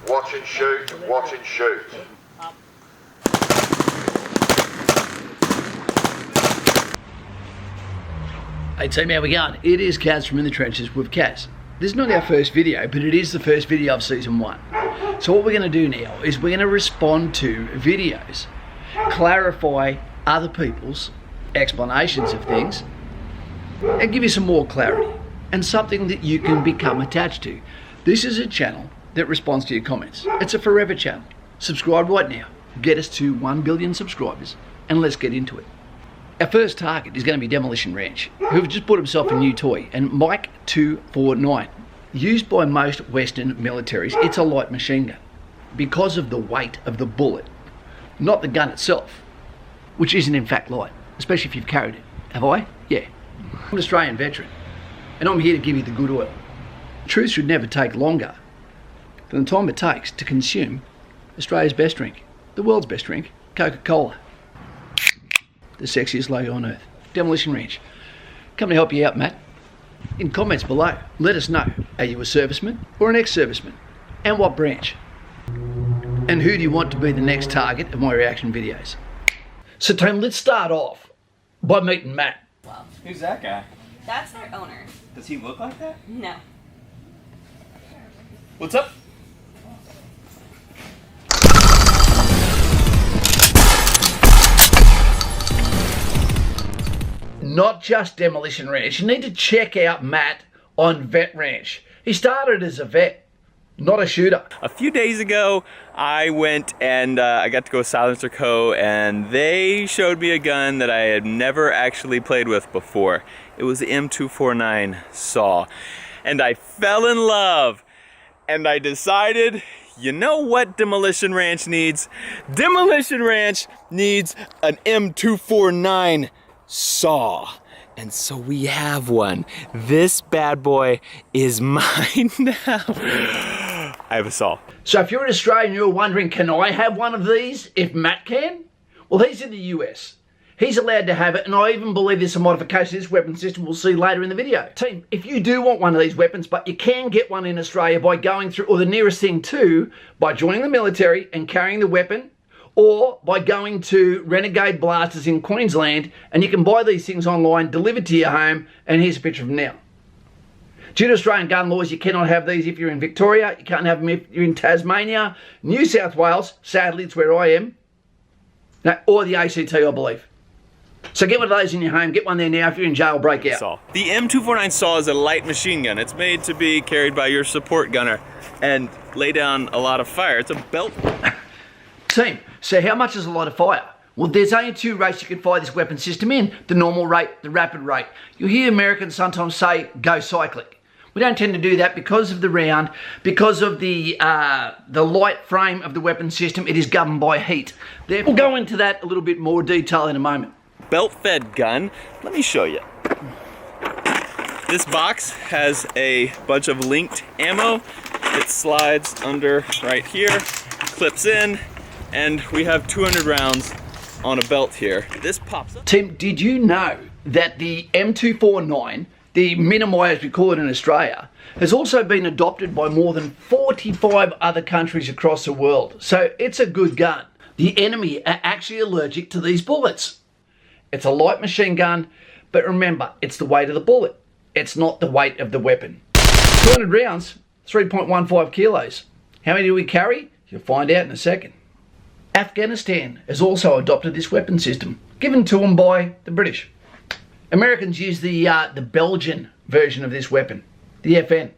Watch and shoot, watch and shoot. Hey team, how we going? It is Kaz from In the Trenches with Kaz. This is not our first video, but it is the first video of season 1. So what we're going to do now is we're going to respond to videos, clarify other people's explanations of things, and give you some more clarity, and something that you can become attached to. This is a channel that responds to your comments. It's a forever channel. Subscribe right now. Get us to 1 billion subscribers, and let's get into it. Our first target is going to be Demolition Ranch, who've just bought himself a new toy, and M249. Used by most Western militaries, it's a light machine gun because of the weight of the bullet, not the gun itself, which isn't in fact light, especially if you've carried it. Have I? Yeah. I'm an Australian veteran, and I'm here to give you the good oil. Truth should never take longer than the time it takes to consume Australia's best drink, the world's best drink, Coca-Cola. The sexiest logo on earth. Demolition Ranch. Come to help you out, Matt. In comments below, let us know, are you a serviceman or an ex-serviceman? And what branch? And who do you want to be the next target of my reaction videos? So Tom, let's start off by meeting Matt. Well, Who's that guy? that's their owner. Does he look like that? No. What's up? Not just Demolition Ranch. You need to check out Matt on Vet Ranch. He started as a vet, not a shooter. A few days ago, I went and I got to go with Silencer Co. and they showed me a gun that I had never actually played with before. It was the M249 saw. And I fell in love. And I decided, you know what Demolition Ranch needs? Demolition Ranch needs an M249 saw. And so we have one. This bad boy is mine now. I have a saw. So if you're an Australian, you're wondering, can I have one of these if Matt can? Well, he's in the US. He's allowed to have it, and I even believe there's some modification to this weapon system we'll see later in the video. Team, if you do want one of these weapons, but you can get one in Australia by going through, or the nearest thing to, by joining the military and carrying the weapon, or by going to Renegade Blasters in Queensland, and you can buy these things online, delivered to your home, and here's a picture of them now. Due to Australian gun laws, you cannot have these if you're in Victoria, you can't have them if you're in Tasmania, New South Wales, sadly it's where I am, no, or the ACT I believe. So get one of those in your home, get one there now. If you're in jail, break out. Saw. The M249 saw is a light machine gun. It's made to be carried by your support gunner and lay down a lot of fire. It's a belt. Team, so how much is a lot of fire? Well, there's only 2 rates you can fire this weapon system in. The normal rate, the rapid rate. You'll hear Americans sometimes say, go cyclic. We don't tend to do that because of the round, because of the light frame of the weapon system. It is governed by heat. We'll go into that a little bit more detail in a moment. Belt-fed gun. Let me show you. This box has a bunch of linked ammo. It slides under right here, clips in, and we have 200 rounds on a belt here. This pops up. Tim, did you know that the M249, the Minimi as we call it in Australia, has also been adopted by more than 45 other countries across the world? So it's a good gun. The enemy are actually allergic to these bullets. It's a light machine gun, but remember, it's the weight of the bullet. It's not the weight of the weapon. 200 rounds, 3.15 kilos. How many do we carry? You'll find out in a second. Afghanistan has also adopted this weapon system, given to them by the British. Americans use the Belgian version of this weapon, the FN.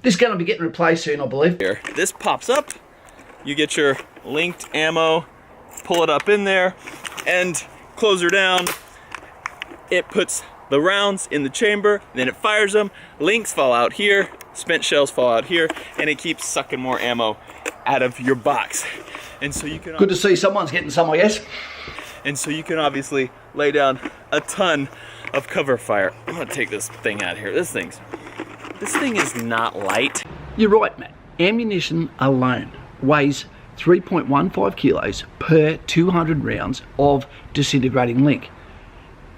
This gun will be getting replaced soon, I believe. Here, this pops up. You get your linked ammo, pull it up in there, and close her down. It puts the rounds in the chamber, then it fires them. Links fall out here, spent shells fall out here, and it keeps sucking more ammo out of your box. And so you can Good to see someone's getting some, I guess. And so you can obviously lay down a ton of cover fire. I'm gonna take this thing out here. This thing is not light. You're right, Matt. Ammunition alone weighs 3.15 kilos per 200 rounds of disintegrating link.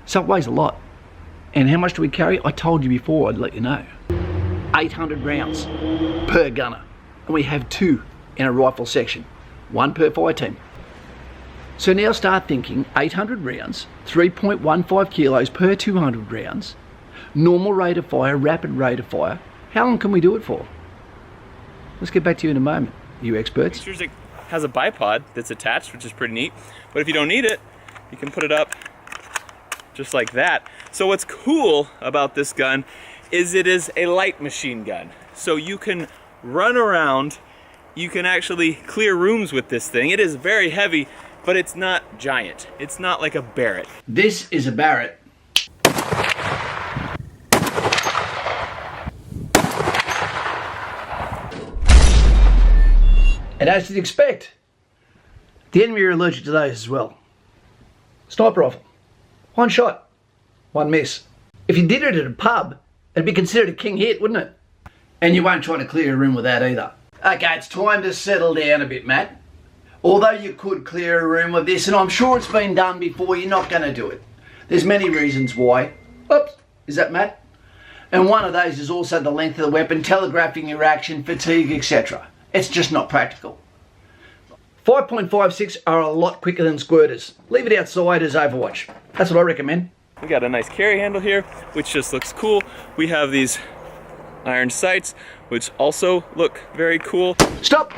So it weighs a lot. And how much do we carry? I told you before, I'd let you know. 800 rounds per gunner. And we have 2 in a rifle section, 1 per fire team. So now start thinking 800 rounds, 3.15 kilos per 200 rounds, normal rate of fire, rapid rate of fire. How long can we do it for? Let's get back to you in a moment, you experts. It has a bipod that's attached, which is pretty neat. But if you don't need it, you can put it up just like that. So what's cool about this gun is it is a light machine gun. So you can run around, you can actually clear rooms with this thing. It is very heavy, but it's not giant. It's not like a Barrett. This is a Barrett. And as you'd expect, the enemy are allergic to those as well. Sniper rifle. 1 shot, 1 miss. If you did it at a pub, it'd be considered a king hit, wouldn't it? And you won't try to clear a room with that either. Okay, it's time to settle down a bit, Matt. Although you could clear a room with this, and I'm sure it's been done before, you're not going to do it. There's many reasons why. Oops, is that Matt? And one of those is also the length of the weapon, telegraphing your action, fatigue, etc. It's just not practical. 5.56 are a lot quicker than squirters. Leave it outside as Overwatch. That's what I recommend. We got a nice carry handle here, which just looks cool. We have these iron sights, which also look very cool. Stop!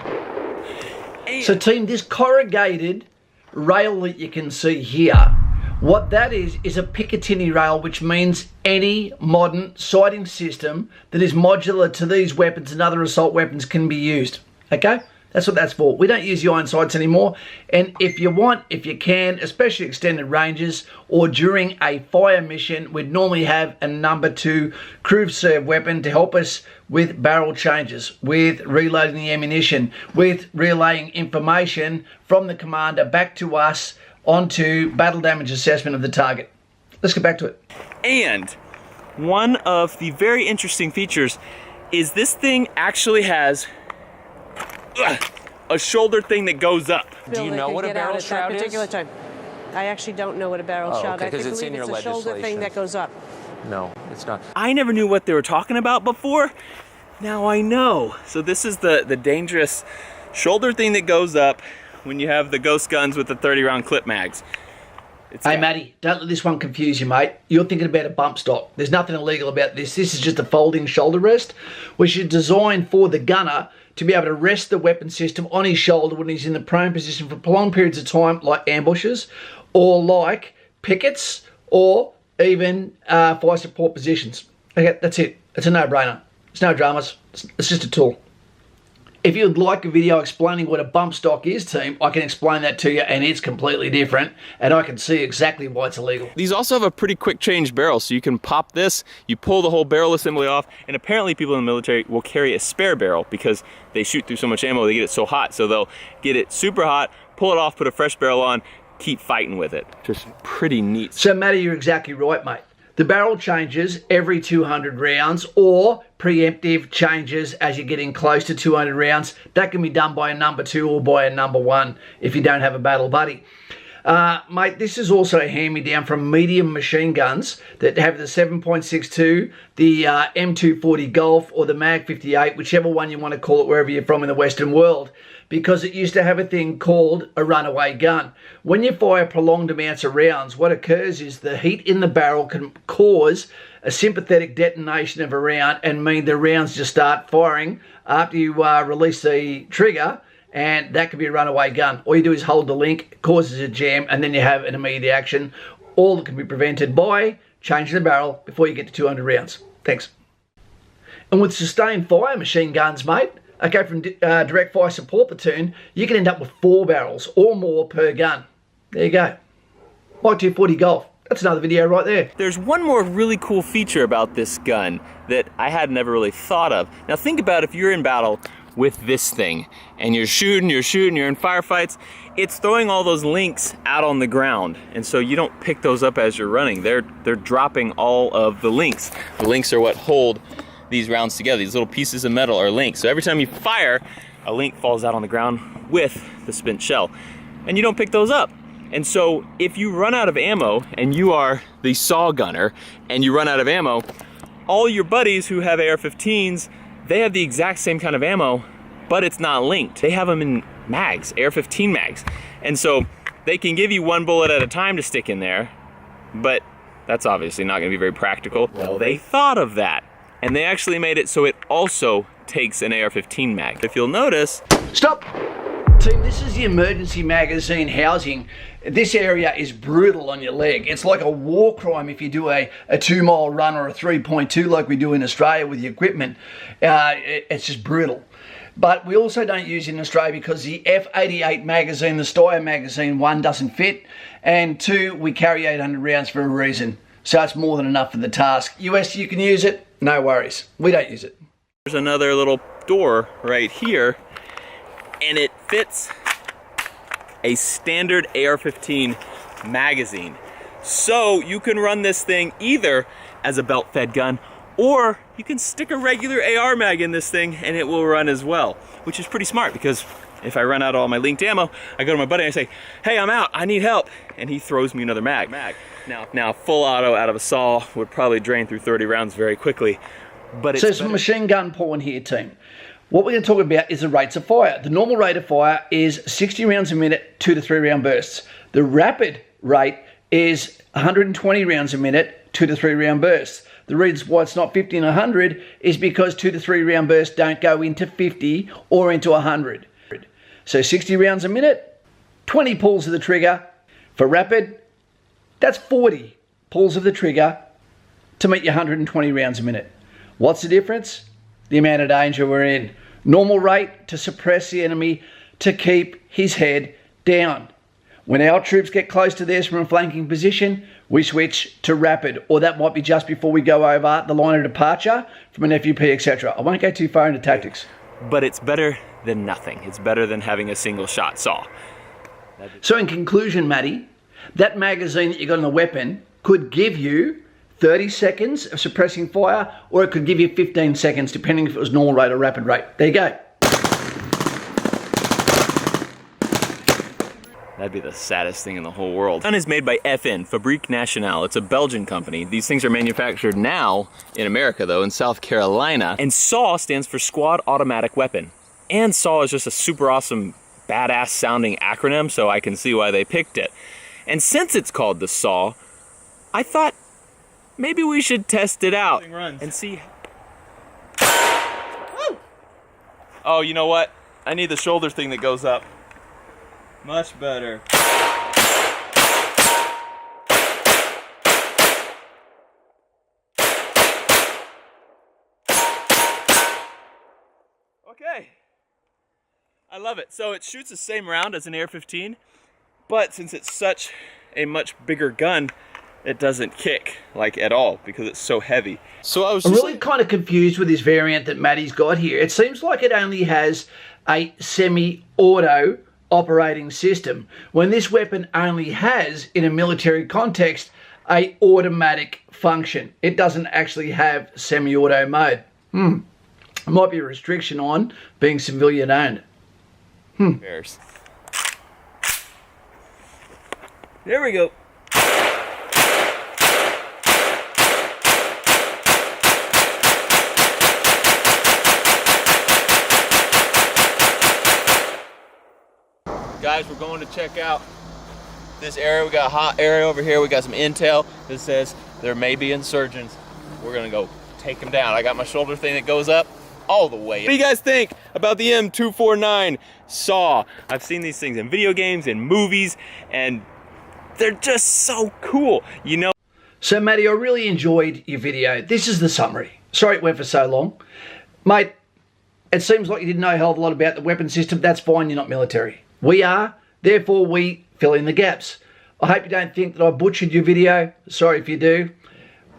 So team, this corrugated rail that you can see here, what that is a Picatinny rail, which means any modern sighting system that is modular to these weapons and other assault weapons can be used. Okay? That's what that's for. We don't use the iron sights anymore. And if you want, if you can, especially extended ranges or during a fire mission, we'd normally have a number 2 crew serve weapon to help us with barrel changes, with reloading the ammunition, with relaying information from the commander back to us onto battle damage assessment of the target. Let's get back to it. And one of the very interesting features is this thing actually has a shoulder thing that goes up. Do you know what a barrel shroud is? Time. I actually don't know what a barrel shroud is. Okay, because it's in your legislation. It's a shoulder thing that goes up. No, it's not. I never knew what they were talking about before. Now I know. So this is the dangerous shoulder thing that goes up when you have the ghost guns with the 30-round clip mags. Hey Matty, don't let this one confuse you, mate. You're thinking about a bump stock. There's nothing illegal about this. This is just a folding shoulder rest, which is designed for the gunner to be able to rest the weapon system on his shoulder when he's in the prone position for prolonged periods of time, like ambushes, or like pickets, or even fire support positions. Okay, that's it. It's a no-brainer. It's no dramas. It's just a tool. If you'd like a video explaining what a bump stock is, team, I can explain that to you, and it's completely different, and I can see exactly why it's illegal. These also have a pretty quick change barrel, so you can pop this, you pull the whole barrel assembly off, and apparently people in the military will carry a spare barrel because they shoot through so much ammo, they get it so hot, so they'll get it super hot, pull it off, put a fresh barrel on, keep fighting with it. Just pretty neat. So Matty, you're exactly right, mate. The barrel changes every 200 rounds, or preemptive changes as you're getting close to 200 rounds. That can be done by a number 2 or by a number 1 if you don't have a battle buddy. Mate, this is also a hand-me-down from medium machine guns that have the 7.62, the M240 Golf, or the Mag 58, whichever one you want to call it wherever you're from in the Western world, because it used to have a thing called a runaway gun. When you fire prolonged amounts of rounds, what occurs is the heat in the barrel can cause a sympathetic detonation of a round and mean the rounds just start firing after you release the trigger, and that could be a runaway gun. All you do is hold the link, it causes a jam, and then you have an immediate action. All that can be prevented by changing the barrel before you get to 200 rounds. Thanks. And with sustained fire machine guns, mate, okay, from direct fire support platoon, you can end up with 4 barrels or more per gun. There you go. Mike 240 Golf. That's another video right there. There's one more really cool feature about this gun that I had never really thought of. Now think about if you're in battle with this thing and you're shooting, you're in firefights, it's throwing all those links out on the ground, and so you don't pick those up as you're running. They're dropping all of the links. The links are what hold these rounds together. These little pieces of metal are links. So every time you fire, a link falls out on the ground with the spent shell, and you don't pick those up. And so if you run out of ammo and you are the saw gunner and you run out of ammo, all your buddies who have AR-15s, they have the exact same kind of ammo, but it's not linked. They have them in mags, AR-15 mags. And so they can give you one bullet at a time to stick in there, but that's obviously not gonna be very practical. Well, they thought of that, and they actually made it so it also takes an AR-15 mag. If you'll notice... Stop! Team, this is the emergency magazine housing. This area is brutal on your leg. It's like a war crime if you do a 2-mile run or a 3.2 like we do in Australia with the equipment. It's just brutal. But we also don't use it in Australia because the F88 magazine, the Steyr magazine, 1, doesn't fit, and 2, we carry 800 rounds for a reason. So it's more than enough for the task. US, you can use it, no worries. We don't use it. There's another little door right here, and it fits a standard AR-15 magazine. So you can run this thing either as a belt-fed gun, or you can stick a regular AR mag in this thing and it will run as well, which is pretty smart because if I run out of all my linked ammo, I go to my buddy and I say, hey, I'm out, I need help. And he throws me another mag. Now full auto out of a saw would probably drain through 30 rounds very quickly, but it's so some machine gun porn here, team. What we're going to talk about is the rates of fire. The normal rate of fire is 60 rounds a minute, 2 to 3 round bursts. The rapid rate is 120 rounds a minute, 2 to 3 round bursts. The reason why it's not 50 and 100 is because 2 to 3 round bursts don't go into 50 or into 100. So 60 rounds a minute, 20 pulls of the trigger. For rapid, that's 40 pulls of the trigger to meet your 120 rounds a minute. What's the difference? The amount of danger we're in. Normal rate to suppress the enemy to keep his head down. When our troops get close to theirs from a flanking position, we switch to rapid, or that might be just before we go over the line of departure from an FUP, etc. I won't go too far into tactics. But it's better than nothing. It's better than having a single shot saw. So in conclusion, Matty, that magazine that you got on the weapon could give you 30 seconds of suppressing fire, or it could give you 15 seconds, depending if it was normal rate or rapid rate. There you go. That'd be the saddest thing in the whole world. Gun is made by FN, Fabrique Nationale. It's a Belgian company. These things are manufactured now in America, though, in South Carolina. And SAW stands for Squad Automatic Weapon. And SAW is just a super awesome, badass sounding acronym, so I can see why they picked it. And since it's called the SAW, I thought maybe we should test it out and see. Oh, you know what? I need the shoulder thing that goes up. Much better. Okay. I love it. So it shoots the same round as an AR-15, but since it's such a much bigger gun, it doesn't kick like at all because it's so heavy. So I'm really kind of confused with this variant that Matty's got here. It seems like it only has a semi-auto operating system, when this weapon only has, in a military context, a automatic function. It doesn't actually have semi-auto mode. Might be a restriction on being civilian owned. There we go. Guys, we're going to check out this area. We got a hot area over here. We got some intel that says there may be insurgents. We're gonna go take them down. I got my shoulder thing that goes up all the way. What do you guys think about the M249 SAW? I've seen these things in video games, in movies, and they're just so cool, you know? So Matty, I really enjoyed your video. This is the summary. Sorry it went for so long. Mate, it seems like you didn't know a hell of a lot about the weapon system. That's fine, you're not military. We are, therefore we fill in the gaps. I hope you don't think that I butchered your video. Sorry if you do.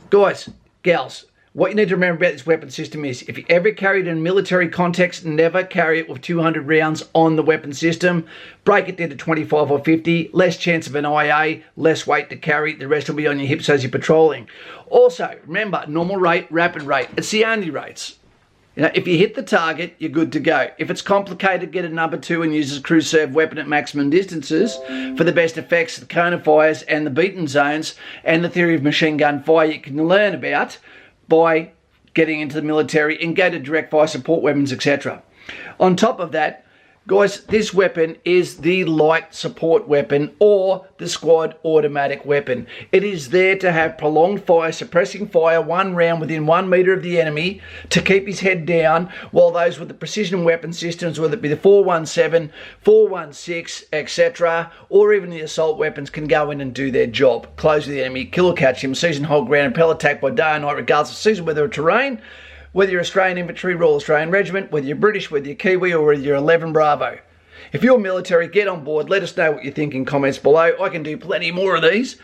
Guys, gals, what you need to remember about this weapon system is if you ever carry it in a military context, never carry it with 200 rounds on the weapon system. Break it down to 25 or 50, less chance of an IA, less weight to carry, the rest will be on your hips as you're patrolling. Also, remember, normal rate, rapid rate, it's the only rates. You know, if you hit the target, you're good to go. If it's complicated, get a number 2 and use a crew serve weapon at maximum distances for the best effects, the cone fires and the beaten zones and the theory of machine gun fire you can learn about by getting into the military and go to direct fire support weapons, etc. On top of that, guys, this weapon is the light support weapon or the squad automatic weapon. It is there to have prolonged fire, suppressing fire 1 round within 1 metre of the enemy to keep his head down, while those with the precision weapon systems, whether it be the 417, 416, etc., or even the assault weapons, can go in and do their job. Close with the enemy, kill or catch him, seize and hold ground, repel attack by day or night, regardless of season, weather or terrain. Whether you're Australian Infantry, Royal Australian Regiment, whether you're British, whether you're Kiwi, or whether you're 11 Bravo. If you're military, get on board. Let us know what you think in comments below. I can do plenty more of these.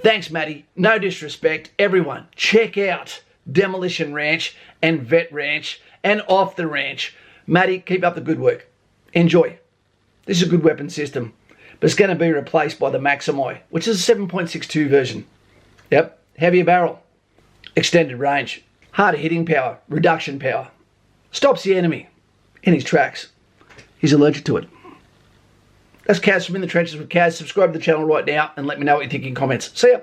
Thanks, Matty. No disrespect. Everyone, check out Demolition Ranch and Vet Ranch and Off the Ranch. Matty, keep up the good work. Enjoy. This is a good weapon system, but it's going to be replaced by the Maximi, which is a 7.62 version. Yep, heavier barrel, extended range, harder hitting power, reduction power. Stops the enemy in his tracks. He's allergic to it. That's Kaz from In the Trenches with Kaz. Subscribe to the channel right now and let me know what you think in comments. See ya.